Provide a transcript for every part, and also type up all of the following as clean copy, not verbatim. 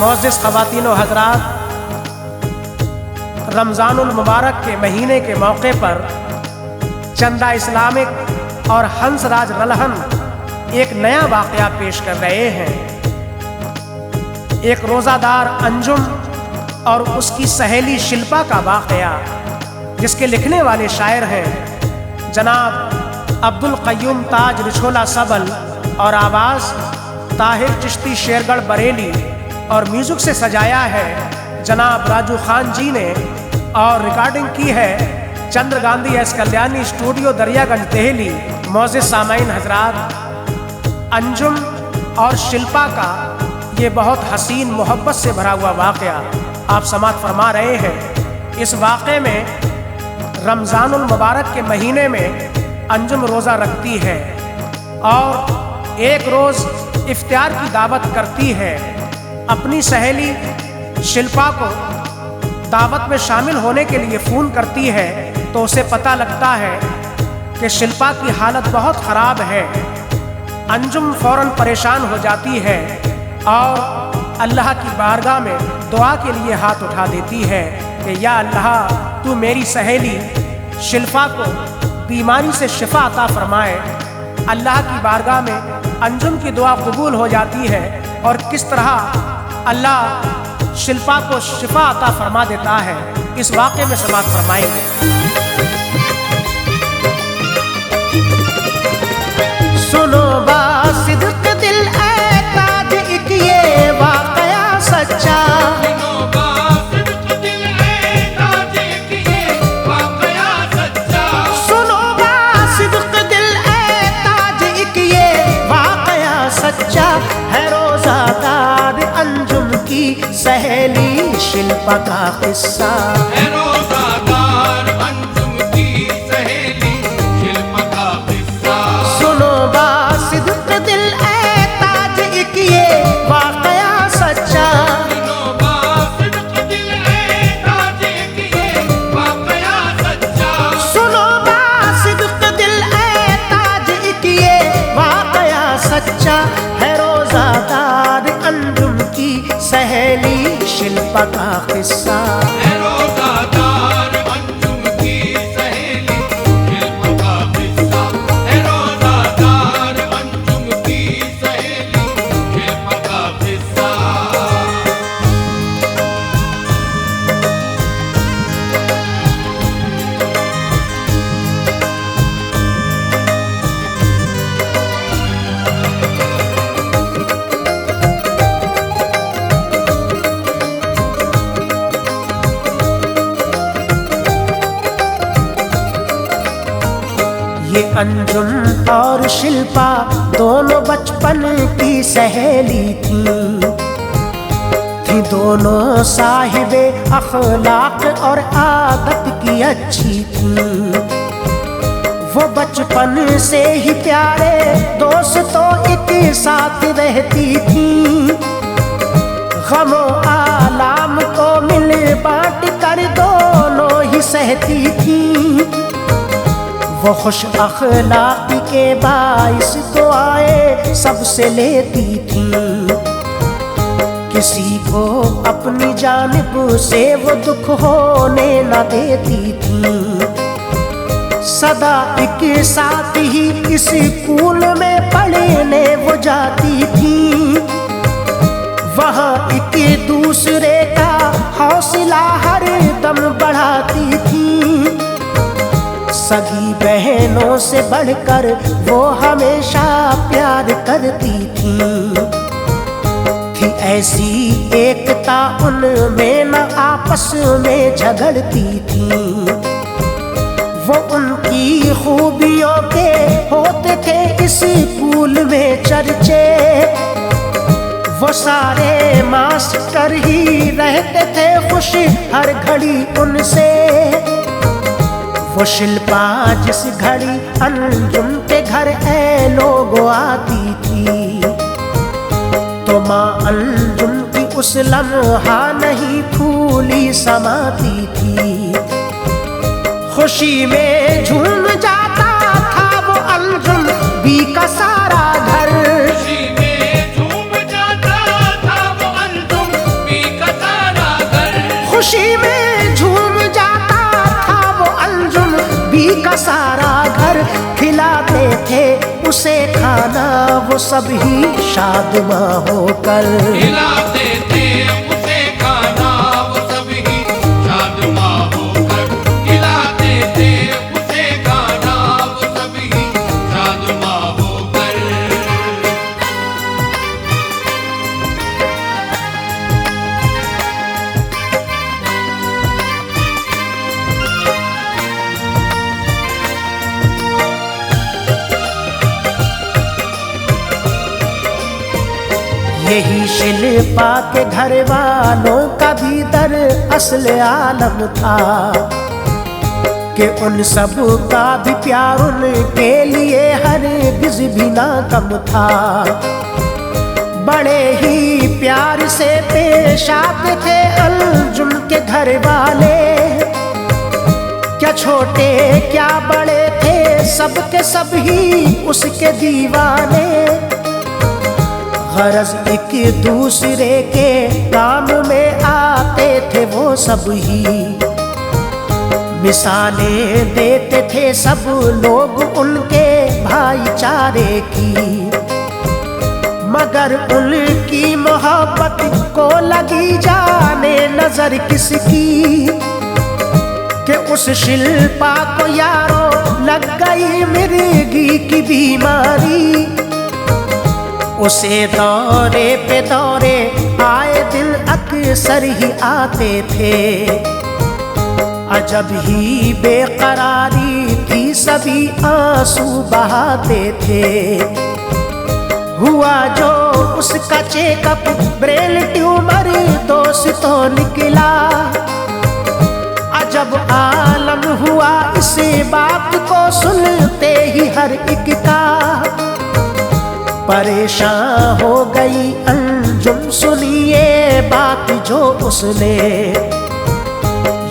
मोअज़्ज़िज़ ख़वातीन व हज़रात, रमज़ानुल मुबारक के महीने के मौके पर चंदा इस्लामिक और हंसराज रलहन एक नया वाक़या पेश कर रहे हैं। एक रोज़ादार अंजुम और उसकी सहेली शिल्पा का वाक़या, जिसके लिखने वाले शायर हैं जनाब अब्दुल क़य्यूम ताज रिछोला सबल और आवाज़ ताहिर चिश्ती शेरगढ़ बरेली और म्यूज़िक से सजाया है जनाब राजू खान जी ने और रिकॉर्डिंग की है चंद्र गांधी एस कल्याणी स्टूडियो दरियागंज दिल्ली। मोअज़्ज़िज़ सामाईन हज़रात, अंजुम और शिल्पा का ये बहुत हसीन मोहब्बत से भरा हुआ वाक़या आप समाअत फरमा रहे हैं। इस वाक़े में रमज़ानुल मुबारक के महीने में अंजुम रोज़ा रखती है और एक रोज़ इफ्तार की दावत करती है। अपनी सहेली शिल्पा को दावत में शामिल होने के लिए फ़ोन करती है तो उसे पता लगता है कि शिल्पा की हालत बहुत ख़राब है। अंजुम फ़ौरन परेशान हो जाती है और अल्लाह की बारगाह में दुआ के लिए हाथ उठा देती है कि या अल्लाह, तू मेरी सहेली शिल्पा को बीमारी से शिफा अता फरमाए। अल्लाह की बारगाह में अंजुम की दुआ कबूल हो जाती है और किस तरह अल्लाह शिल्पा को शिफा अता फरमा देता है, इस वाक़े में समाअत फरमाएंगे। सुनो बासिद्क़ दिल ऐ ताज एक ये वाक़या सच्चा, सुनो बासिद्क़ दिल ऐ ताज एक ये वाक़या सच्चा, सुनो बासिद्क़ दिल ऐ ताज एक ये वाक़या सच्चा है। रोज़ादार अंजुम की सहेली शिल्पा का किस्सा, है रोज़ादार अंजुम की सहेली शिल्पा का किस्सा। सुनो बासिद्क़ दिल ऐ ताज एक ये वाक़या सच्चा, सुनो बासिद्क़ दिल ऐ ताज एक ये वाक़या सच्चा, सुनो बासिद्क़ दिल ऐ ताज एक ये वाक़या सच्चा है। रोज़ादार अंजुम की सहेली शिल्पा का किस्सा, है रोज़ादार अंजुम की सहेली शिल्पा का किस्सा, है रोज़ादार अंजुम की सहेली शिल्पा का किस्सा। ये अंजुम और शिल्पा दोनों बचपन की सहेली थी दोनों साहिबे अखलाक और आदत की अच्छी थी। वो बचपन से ही प्यारे दोस्तों एक साथ रहती थी, गमो आलाम को मिल बांट कर दोनों ही सहती थी। वो खुश अखलाक़ी के बाइस दुआएं सबसे लेती थी, किसी को अपनी जानिब से वो दुख होने न देती थी। सदा एक साथ ही स्कूल में पढ़ने वो जाती थी, वहाँ एक दूसरे का हौसला हर दम बढ़ाती थी। सगी बहनों से बढ़कर वो हमेशा प्यार करती थी ऐसी एकता उनमें न आपस में झगड़ती थी। वो उनकी खूबियों के होते थे इस स्कूल में चर्चे, वो सारे मास्टर ही रहते थे खुश हर घड़ी उनसे। वो शिल्पा जिस घड़ी अंजुम के घर ऐ लोग आती थी, तो माँ अंजुम की उस लम्हा नहीं फूली समाती थी। खुशी में झूम जाता था वो अंजुम भी का सारा घर, खुशी में झूम जाता था वो अंजुम वो सब ही शादमां होकर। खिलाते थे उसे खाना वो सभी शादमां होकर। खिलाते थे उसे खाना वो सभी शादमां होकर। यही शिल्पा के घर वालों का भी दर असल आलम था कि उन सब का भी प्यार उनके लिए हरगिज़ भी ना कम था। बड़े ही प्यार से पेश आते थे अंजुम के घर वाले, क्या छोटे क्या बड़े थे सबके सब ही उसके दीवाने। गरज एक दूसरे के काम में आते थे वो सब ही, मिसालें देते थे सब लोग उनके भाईचारे की। मगर उनकी मोहब्बत को लगी जाने नजर किसकी कि उस शिल्पा को यारो लग गई मिर्गी की बीमारी। उसे दौरे पे दौरे आए दिन अक्सर ही आते थे। अजब ही बेकरारी थी सभी आंसू बहाते थे। हुआ जो उसका चेकअप ब्रेन ट्यूमर दोस्तों निकला। अजब आलम हुआ इस बात को सुनते ही हर एक का। परेशान हो गई अंजुम सुनिए बात जो उसने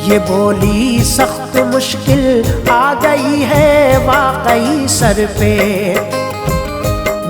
ये बोली, सख्त मुश्किल आ गई है वाकई सर पे।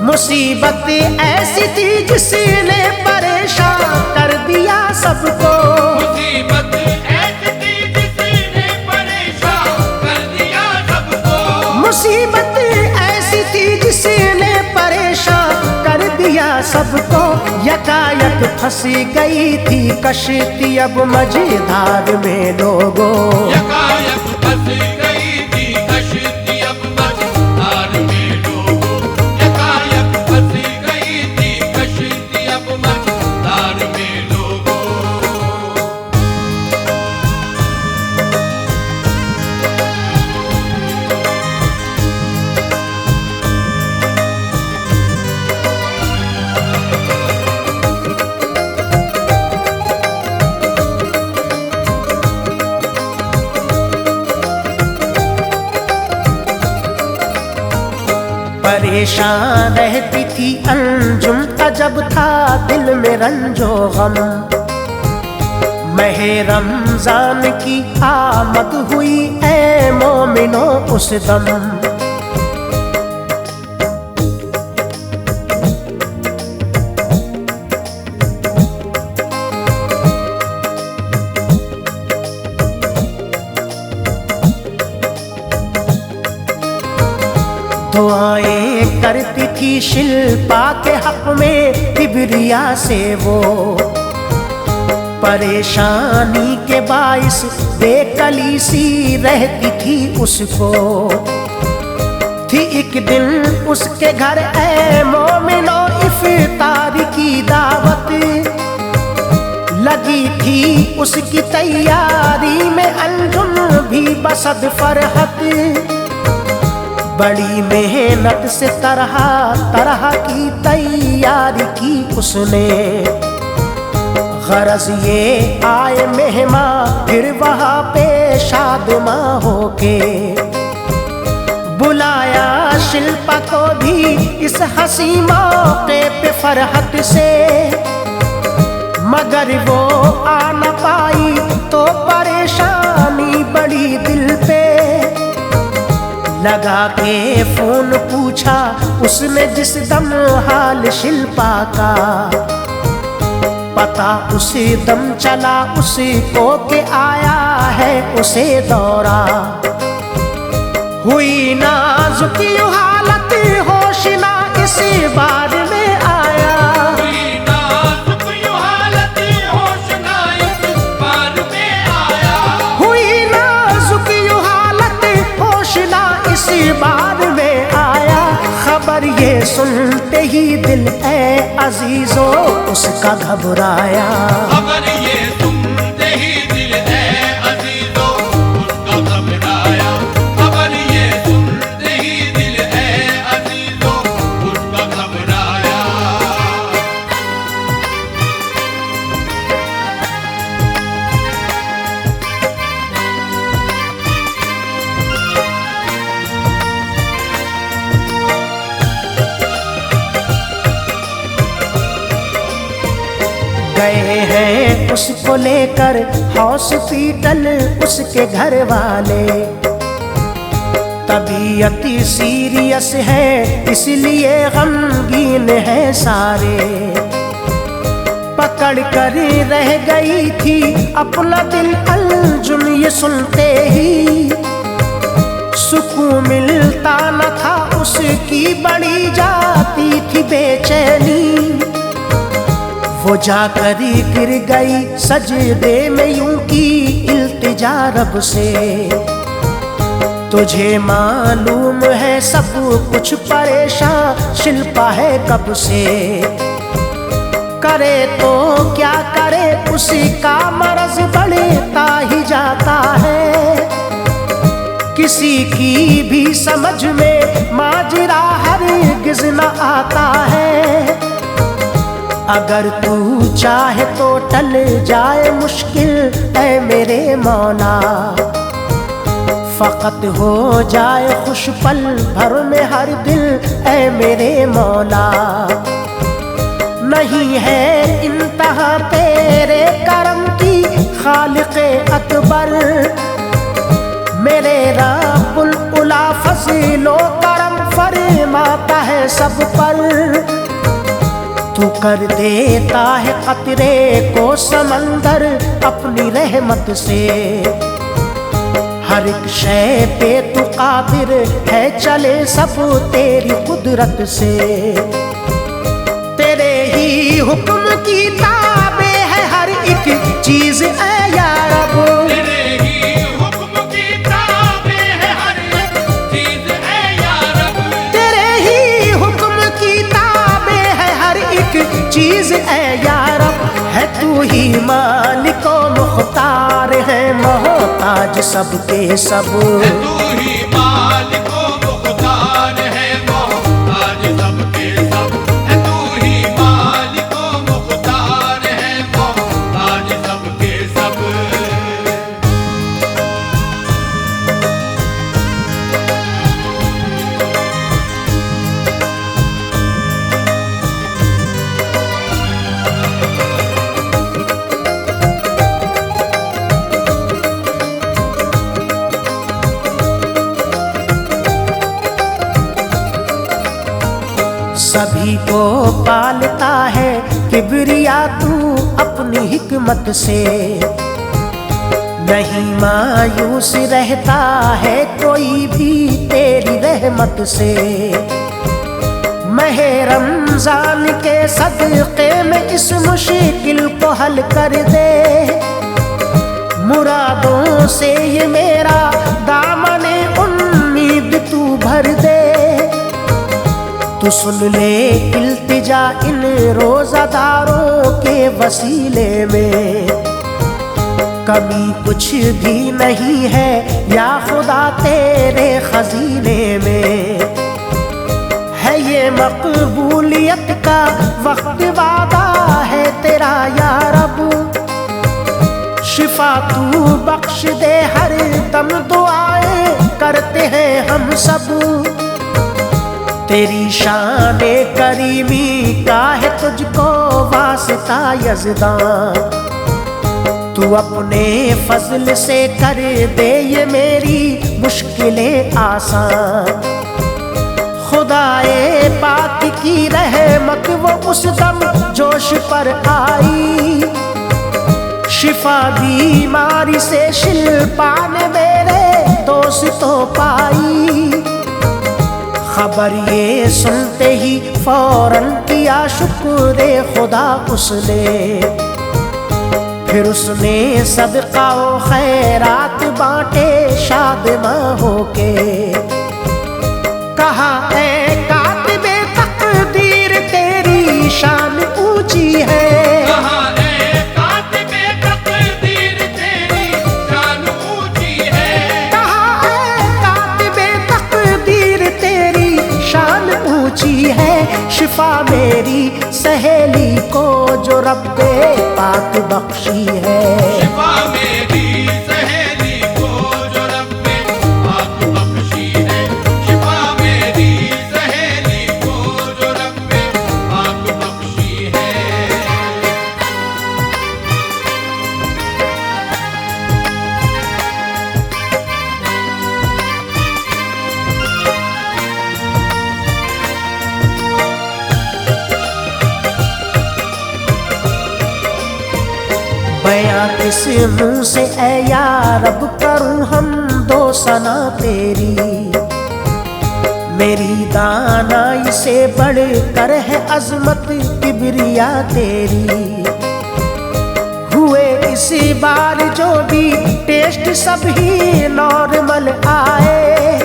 मुसीबत ऐसी थी जिसने परेशान कर दिया सबको। मुसीबत ऐसी थी जिसने परेशान कर दिया सबको। मुसीबत ऐसी थी जिसने परेशान कर दिया सबको। यकायक फंसी गई थी कश्ती अब मझधार में लोगों। यकायक फंस गई थी कश्ती अब मझधार में लोगों। यकायक फंस गई थी कश्ती अब मझधार में लोगों। परेशान रहती थी अंजुम, अजब था दिल में रंजो गम। महे रमजान की आमद हुई ऐ मोमिनो उस दम। दुआएं करती थी शिल्पा के हक में किबरिया से वो। परेशानी के बाइस बेकली सी रहती थी उसको। थी एक दिन उसके घर ऐ मोमिनो इफ्तार की दावत। लगी थी उसकी तैयारी में अंजुम भी बसद फरहत। बड़ी मेहनत से तरह तरह की तैयारी की उसने। गरज ये आए मेहमान फिर वहाँ पे शादमां होके। बुलाया शिल्पा को भी इस हंसी मौके पे फरहत से। मगर वो आ न पाई तो परेशानी बड़ी दिल पे। लगा के फोन पूछा उसने जिस दम हाल शिल्पा का। पता उसी दम चला उसी को के आया है उसे दौरा। हुई नाजुक हालत होश ना इसी बार में आया। हुई नाजुक यूं हालत, होश ना इस बार में आया। हुई नाजुक यूं हालत, होश ना इसी बार में आया। खबर ये सुनते ही दिल ए अजीजो उसका घबराया। खबर ये सुनते ही दिल है अजीजों उसका घबराया। खबर ये सुनते ही दिल है अजीजों उसका घबराया। गए हैं उसको लेकर हॉस्पिटल उसके घर वाले। तबीयत सीरियस है इसलिए गमगीन है सारे। पकड़ कर रह गई थी अपना दिल अलजुन ये सुनते ही। सुकून मिलता न था उसकी बढ़ी जाती थी बेचैनी। वो जाकर गिर गई सजदे में यूं की इल्तिजा रब से। तुझे मालूम है सब कुछ परेशान शिल्पा है कब से। करे तो क्या करे उसी का मरज बढ़ता ही जाता है। किसी की भी समझ में माजरा हरगिज़ न आता है। अगर तू चाहे तो टल जाए मुश्किल ऐ मेरे मौला। फ़कत हो जाए खुश पल भर में हर दिल ऐ मेरे मौला। नहीं है इंतहा तेरे करम की खालिक़े अकबर। मेरे रब्बुल उला फज़लो करम फरमाता है सब पर। तू कर देता है कतरे को समंदर अपनी रहमत से। हर एक शय पे तू कादिर है चले सब तेरी कुदरत से। तेरे ही हुक्म की ताबे है हर एक चीज ऐ या रब। तेरे ही हुक्म की ताबे है हर एक चीज है या रब। तेरे ही हुक्म की ताबे है हर एक चीज ऐ या रब। है तू ही मालिक व मुख्तार है मोहताज सबके सब। है तू ही मालिक व मुख्तार है मोहताज सबके सब। है तू ही मालिक व मुख्तार है मोहताज सबके सब। सभी को पालता है किबरिया तू अपनी हिकमत से। नहीं मायूस रहता है कोई भी तेरी रहमत से। महे रमजान के सदक़े में इस मुश्किल को हल कर दे। मुरादों से ये मेरा दामने उम्मीद तू भर दे। तू सुन ले इल्तिजा इन रोज़ादारों के वसीले में। कमी कुछ भी नहीं है या खुदा तेरे खजीने में। है ये मकबूलियत का वक्त वादा है तेरा या रब। शिफा तू बख्श दे हर दम दुआएं करते हैं हम सब। तेरी शाने करीमी का है तुझको वास्ता यज़दां। तू अपने फजल से कर दे ये मेरी मुश्किलें आसान। खुदाए पाक की रहमत वो उस दम जोश पर आई। शिफा बीमारी से शिल्पा ने मेरे दोस्तों पाई। खबर ये सुनते ही फौरन किया शुक्र खुदा उसने। फिर उसने सदका व खैरात बांटे शादमां होके। कहा ऐ कातिबे तकदीर तेरी शान ऊंची है। कहा ऐ कातिबे तकदीर तेरी शान ऊंची है। कहा ऐ कातिबे तकदीर तेरी शान ऊंची है। शिफा मेरी सहेली को जो रब्बे पाक बख्शी है। शिफा मेरी सहेली को जो रब्बे पाक बख्शी है। शिफा मेरी सहेली को जो रब्बे पाक बख्शी है। बयां किस मुंह से ऐ या रब करूं हम दो सना तेरी। मेरी दानाई से बढ़कर है अजमत किबरिया तेरी। हुए इसी बार जो भी टेस्ट सब ही नॉर्मल आए।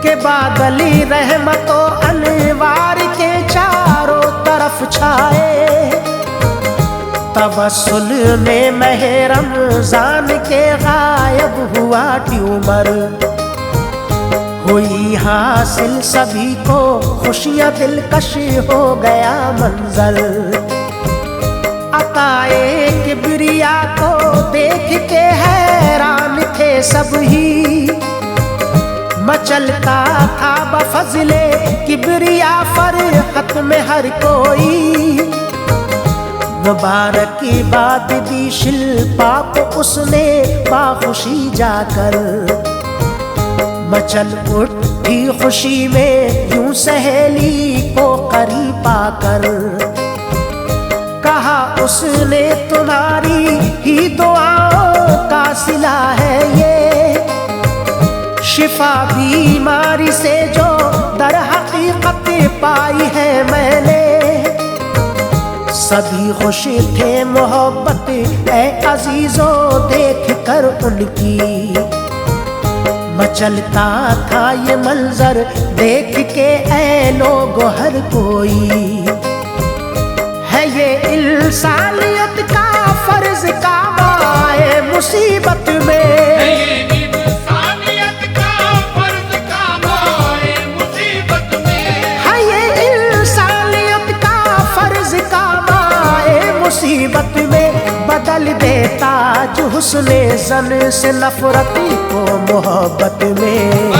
के बादली रहमतों अनवार के चारों तरफ छाए। तवस्सुल में महे रमजान के गायब हुआ ट्यूमर। हुई हासिल सभी को खुशियां दिलकश हो गया मंजर। अताए किबरिया को देख के हैरान थे सब ही। मचलता था बफज़ले किबरिया फरहत में हर कोई। मुबारकी बात दी शिल्पा को उसने बाखुशी जाकर। मचल उठी खुशी में यूं सहेली को करीब पाकर। कहा उसने तुम्हारी ही दुआओं का सिला है ये। शिफा बीमारी से जो दर हकीकत पाई है मैंने। सभी खुश थे मोहब्बत ऐ अजीजों देख कर उनकी। मचलता था ये मंजर देख के ऐ लोग हर कोई। है ये इंसानियत का फर्ज काम आए मुसीबत में। है ये इंसानियत का फर्ज काम आए मुसीबत में। है ये इंसानियत का फर्ज काम आए मुसीबत में। बदल देता जो हुस्ने ज़न से नफरत को मोहब्बत में।